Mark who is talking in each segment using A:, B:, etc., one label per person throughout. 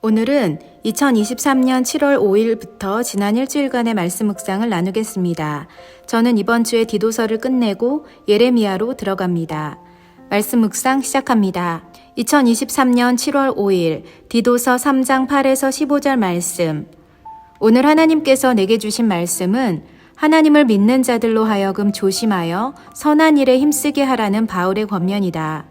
A: 오늘은 2023년 7월 5일부터 지난 일주일간의 말씀 묵상을 나누겠습니다. 저는 이번 주에 디도서를 끝내고 예레미야로 들어갑니다. 말씀 묵상 시작합니다. 2023년 7월 5일 디도서 3장 8에서 15절 말씀. 오늘 하나님께서 내게 주신 말씀은 하나님을 믿는 자들로 하여금 조심하여 선한 일에 힘쓰게 하라는 바울의 권면이다.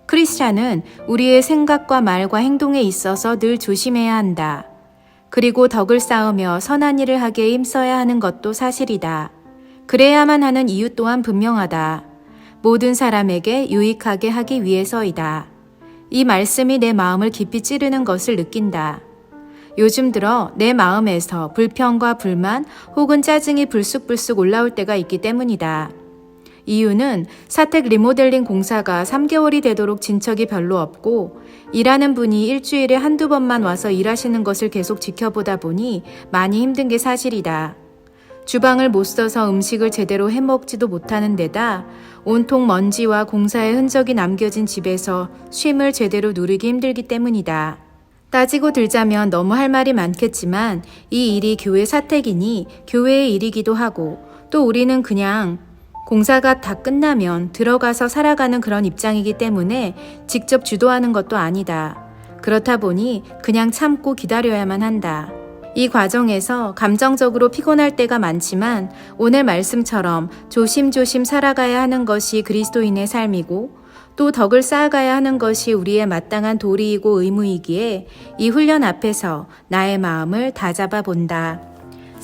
A: 크리스찬은 우리의 생각과 말과 행동에 있어서 늘 조심해야 한다. 그리고 덕을 쌓으며 선한 일을 하기에 힘써야 하는 것도 사실이다. 그래야만 하는 이유 또한 분명하다. 모든 사람에게 유익하게 하기 위해서이다. 이 말씀이 내 마음을 깊이 찌르는 것을 느낀다. 요즘 들어 내 마음에서 불평과 불만 혹은 짜증이 불쑥불쑥 올라올 때가 있기 때문이다. 이유는 사택 리모델링 공사가 3개월이 되도록 진척이 별로 없고 일하는 분이 일주일에 한두 번만 와서 일하시는 것을 계속 지켜보다 보니 많이 힘든 게 사실이다. 주방을 못 써서 음식을 제대로 해먹지도 못하는 데다 온통 먼지와 공사의 흔적이 남겨진 집에서 쉼을 제대로 누리기 힘들기 때문이다. 따지고 들자면 너무 할 말이 많겠지만 이 일이 교회 사택이니 교회의 일이기도 하고 또 우리는 그냥 공사가 다 끝나면 들어가서 살아가는 그런 입장이기 때문에 직접 주도하는 것도 아니다. 그렇다 보니 그냥 참고 기다려야만 한다. 이 과정에서 감정적으로 피곤할 때가 많지만 오늘 말씀처럼 조심조심 살아가야 하는 것이 그리스도인의 삶이고 또 덕을 쌓아가야 하는 것이 우리의 마땅한 도리이고 의무이기에 이 훈련 앞에서 나의 마음을 다잡아 본다.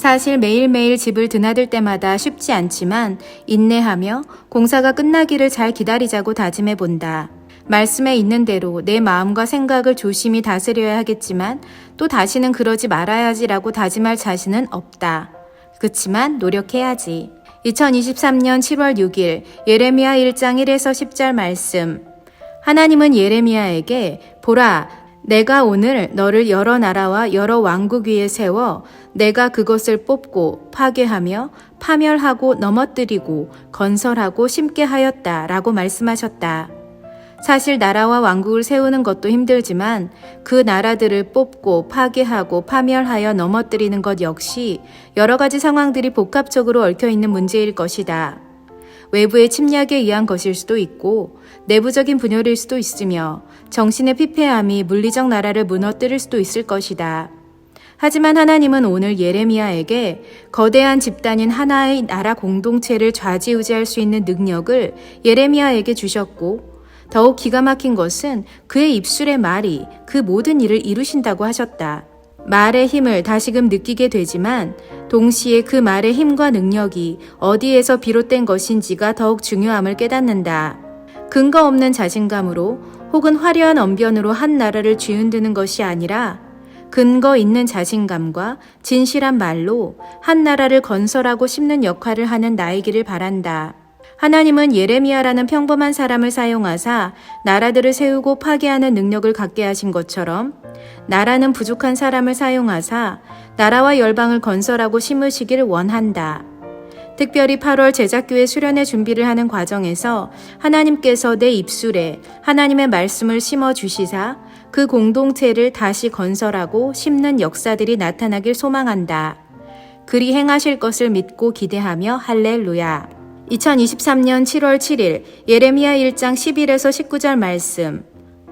A: 사실 매일매일 집을 드나들 때마다 쉽지 않지만 인내하며 공사가 끝나기를 잘 기다리자고 다짐해 본다. 말씀에 있는 대로 내 마음과 생각을 조심히 다스려야 하겠지만 또 다시는 그러지 말아야지라고 다짐할 자신은 없다. 그치만 노력해야지. 2023년 7월 6일 예레미야 1장 1에서 10절 말씀. 하나님은 예레미야에게 보라, 내가 오늘 너를 여러 나라와 여러 왕국 위에 세워 내가 그것을 뽑고 파괴하며 파멸하고 넘어뜨리고 건설하고 심게 하였다 라고 말씀하셨다. 사실 나라와 왕국을 세우는 것도 힘들지만 그 나라들을 뽑고 파괴하고 파멸하여 넘어뜨리는 것 역시 여러 가지 상황들이 복합적으로 얽혀있는 문제일 것이다. 외부의 침략에 의한 것일 수도 있고 내부적인 분열일 수도 있으며 정신의 피폐함이 물리적 나라를 무너뜨릴 수도 있을 것이다. 하지만 하나님은 오늘 예레미야에게 거대한 집단인 하나의 나라 공동체를 좌지우지할 수 있는 능력을 예레미야에게 주셨고 더욱 기가 막힌 것은 그의 입술의 말이 그 모든 일을 이루신다고 하셨다. 말의 힘을 다시금 느끼게 되지만 동시에 그 말의 힘과 능력이 어디에서 비롯된 것인지가 더욱 중요함을 깨닫는다. 근거 없는 자신감으로 혹은 화려한 언변으로 한 나라를 뒤흔드는 것이 아니라 근거 있는 자신감과 진실한 말로 한 나라를 건설하고 심는 역할을 하는 나이기를 바란다. 하나님은 예레미야라는 평범한 사람을 사용하사 나라들을 세우고 파괴하는 능력을 갖게 하신 것처럼 나라는 부족한 사람을 사용하사 나라와 열방을 건설하고 심으시기를 원한다. 특별히 8월 제작교회 수련회 준비를 하는 과정에서 하나님께서 내 입술에 하나님의 말씀을 심어주시사 그 공동체를 다시 건설하고 심는 역사들이 나타나길 소망한다. 그리 행하실 것을 믿고 기대하며 할렐루야. 2023년 7월 7일 예레미야 1장 11에서 19절 말씀.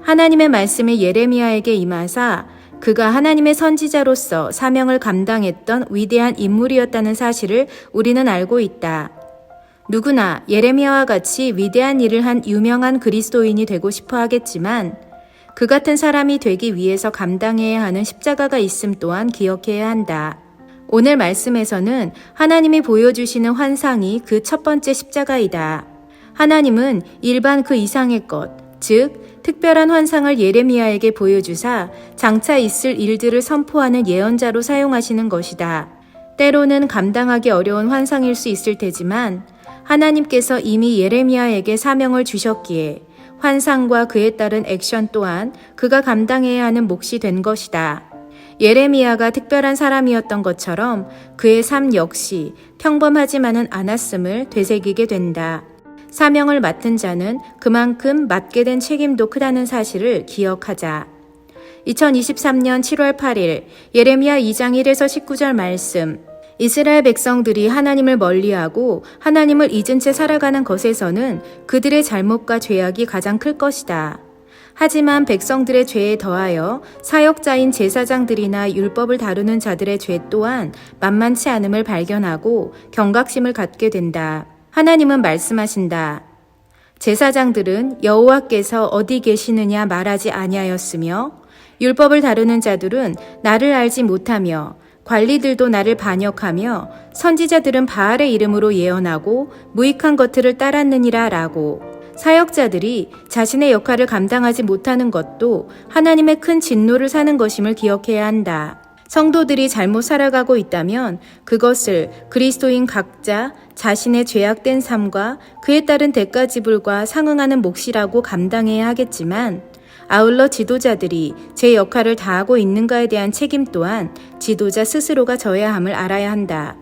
A: 하나님의 말씀이 예레미야에게 임하사 그가 하나님의 선지자로서 사명을 감당했던 위대한 인물이었다는 사실을 우리는 알고 있다. 누구나 예레미야와 같이 위대한 일을 한 유명한 그리스도인이 되고 싶어 하겠지만 그 같은 사람이 되기 위해서 감당해야 하는 십자가가 있음 또한 기억해야 한다. 오늘 말씀에서는 하나님이 보여주시는 환상이 그 첫 번째 십자가이다. 하나님은 일반 그 이상의 것, 즉 특별한 환상을 예레미야에게 보여주사 장차 있을 일들을 선포하는 예언자로 사용하시는 것이다. 때로는 감당하기 어려운 환상일 수 있을 테지만 하나님께서 이미 예레미야에게 사명을 주셨기에 환상과 그에 따른 액션 또한 그가 감당해야 하는 몫이 된 것이다. 예레미야가 특별한 사람이었던 것처럼 그의 삶 역시 평범하지만은 않았음을 되새기게 된다. 사명을 맡은 자는 그만큼 맡게 된 책임도 크다는 사실을 기억하자. 2023년 7월 8일 예레미야 2장 1에서 19절 말씀. 이스라엘 백성들이 하나님을 멀리하고 하나님을 잊은 채 살아가는 것에서는 그들의 잘못과 죄악이 가장 클 것이다. 하지만 백성들의 죄에 더하여 사역자인 제사장들이나 율법을 다루는 자들의 죄 또한 만만치 않음을 발견하고 경각심을 갖게 된다. 하나님은 말씀하신다. 제사장들은 여호와께서 어디 계시느냐 말하지 아니하였으며 율법을 다루는 자들은 나를 알지 못하며 관리들도 나를 반역하며 선지자들은 바알의 이름으로 예언하고 무익한 것들을 따랐느니라 라고. 사역자들이 자신의 역할을 감당하지 못하는 것도 하나님의 큰 진노를 사는 것임을 기억해야 한다. 성도들이 잘못 살아가고 있다면 그것을 그리스도인 각자 자신의 죄악된 삶과 그에 따른 대가 지불과 상응하는 몫이라고 감당해야 하겠지만 아울러 지도자들이 제 역할을 다하고 있는가에 대한 책임 또한 지도자 스스로가 져야 함을 알아야 한다.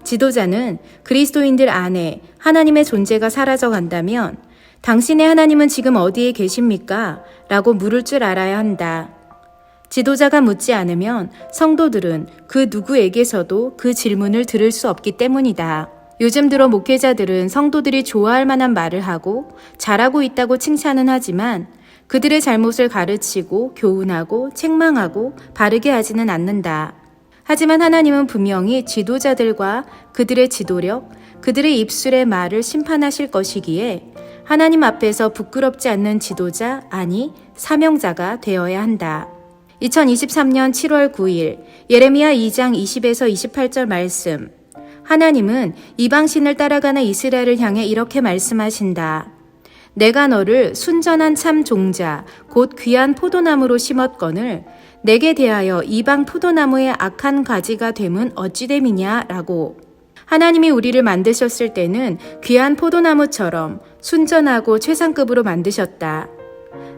A: 지도자는 그리스도인들 안에 하나님의 존재가 사라져 간다면 당신의 하나님은 지금 어디에 계십니까? 라고 물을 줄 알아야 한다. 지도자가 묻지 않으면 성도들은 그 누구에게서도 그 질문을 들을 수 없기 때문이다. 요즘 들어 목회자들은 성도들이 좋아할 만한 말을 하고 잘하고 있다고 칭찬은 하지만 그들의 잘못을 가르치고 교훈하고 책망하고 바르게 하지는 않는다. 하지만 하나님은 분명히 지도자들과 그들의 지도력, 그들의 입술의 말을 심판하실 것이기에 하나님 앞에서 부끄럽지 않는 지도자, 아니 사명자가 되어야 한다. 2023년 7월 9일 예레미야 2장 20에서 28절 말씀. 하나님은 이방신을 따라가는 이스라엘을 향해 이렇게 말씀하신다. 내가 너를 순전한 참 종자, 곧 귀한 포도나무로 심었거늘 내게 대하여 이방 포도나무의 악한 가지가 됨은 어찌 됨이냐 라고. 하나님이 우리를 만드셨을 때는 귀한 포도나무처럼 순전하고 최상급으로 만드셨다.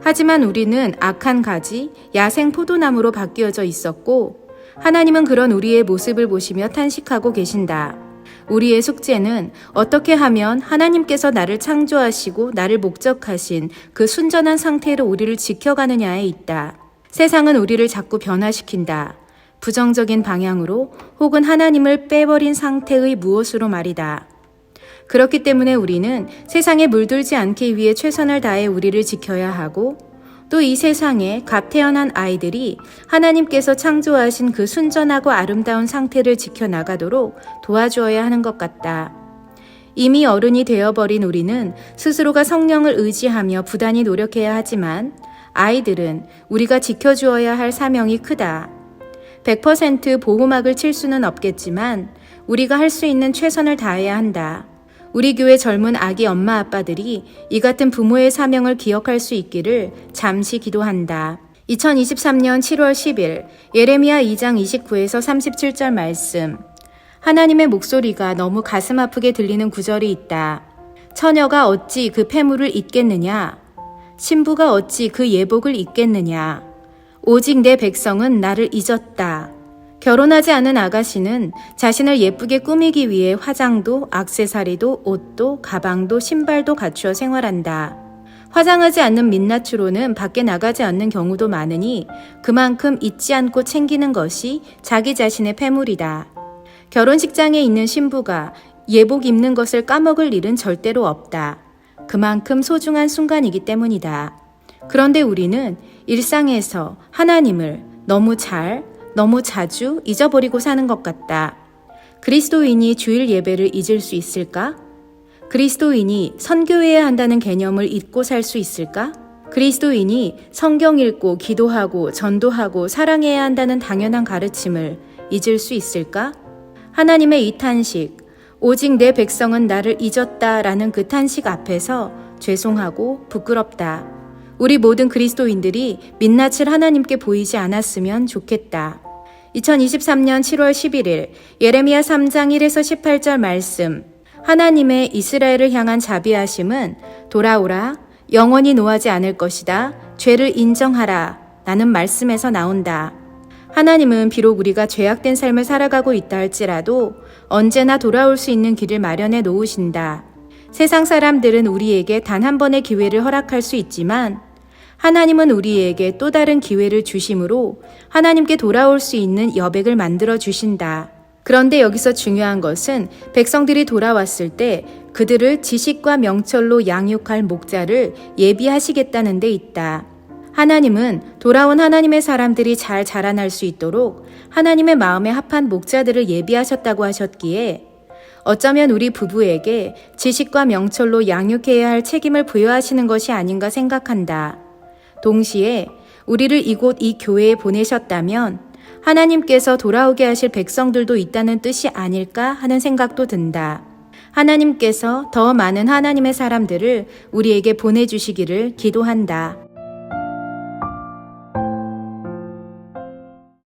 A: 하지만 우리는 악한 가지, 야생 포도나무로 바뀌어져 있었고 하나님은 그런 우리의 모습을 보시며 탄식하고 계신다. 우리의 숙제는 어떻게 하면 하나님께서 나를 창조하시고 나를 목적하신 그 순전한 상태로 우리를 지켜가느냐에 있다. 세상은 우리를 자꾸 변화시킨다. 부정적인 방향으로 혹은 하나님을 빼버린 상태의 무엇으로 말이다. 그렇기 때문에 우리는 세상에 물들지 않기 위해 최선을 다해 우리를 지켜야 하고 또 이 세상에 갓 태어난 아이들이 하나님께서 창조하신 그 순전하고 아름다운 상태를 지켜나가도록 도와주어야 하는 것 같다. 이미 어른이 되어버린 우리는 스스로가 성령을 의지하며 부단히 노력해야 하지만 아이들은 우리가 지켜주어야 할 사명이 크다. 100% 보호막을 칠 수는 없겠지만 우리가 할 수 있는 최선을 다해야 한다. 우리 교회 젊은 아기 엄마 아빠들이 이 같은 부모의 사명을 기억할 수 있기를 잠시 기도한다. 2023년 7월 10일 예레미야 2장 29에서 37절 말씀. 하나님의 목소리가 너무 가슴 아프게 들리는 구절이 있다. 처녀가 어찌 그 패물을 잊겠느냐? 신부가 어찌 그 예복을 잊겠느냐? 오직 내 백성은 나를 잊었다. 결혼하지 않은 아가씨는 자신을 예쁘게 꾸미기 위해 화장도, 액세서리도, 옷도, 가방도, 신발도 갖추어 생활한다. 화장하지 않는 민낯으로는 밖에 나가지 않는 경우도 많으니 그만큼 잊지 않고 챙기는 것이 자기 자신의 패물이다. 결혼식장에 있는 신부가 예복 입는 것을 까먹을 일은 절대로 없다. 그만큼 소중한 순간이기 때문이다. 그런데 우리는 일상에서 하나님을 너무 자주 잊어버리고 사는 것 같다. 그리스도인이 주일 예배를 잊을 수 있을까? 그리스도인이 선교해야 한다는 개념을 잊고 살 수 있을까? 그리스도인이 성경 읽고 기도하고 전도하고 사랑해야 한다는 당연한 가르침을 잊을 수 있을까? 하나님의 이 탄식, 오직 내 백성은 나를 잊었다라는 그 탄식 앞에서 죄송하고 부끄럽다. 우리 모든 그리스도인들이 민낯을 하나님께 보이지 않았으면 좋겠다. 2023년 7월 11일 예레미야 3장 1에서 18절 말씀. 하나님의 이스라엘을 향한 자비하심은 돌아오라, 영원히 노하지 않을 것이다, 죄를 인정하라 라는 말씀에서 나온다. 하나님은 비록 우리가 죄악된 삶을 살아가고 있다 할지라도 언제나 돌아올 수 있는 길을 마련해 놓으신다. 세상 사람들은 우리에게 단 한 번의 기회를 허락할 수 있지만 하나님은 우리에게 또 다른 기회를 주심으로 하나님께 돌아올 수 있는 여백을 만들어 주신다. 그런데 여기서 중요한 것은 백성들이 돌아왔을 때 그들을 지식과 명철로 양육할 목자를 예비하시겠다는 데 있다. 하나님은 돌아온 하나님의 사람들이 잘 자라날 수 있도록 하나님의 마음에 합한 목자들을 예비하셨다고 하셨기에 어쩌면 우리 부부에게 지식과 명철로 양육해야 할 책임을 부여하시는 것이 아닌가 생각한다. 동시에 우리를 이곳 이 교회에 보내셨다면 하나님께서 돌아오게 하실 백성들도 있다는 뜻이 아닐까 하는 생각도 든다. 하나님께서 더 많은 하나님의 사람들을 우리에게 보내주시기를 기도한다.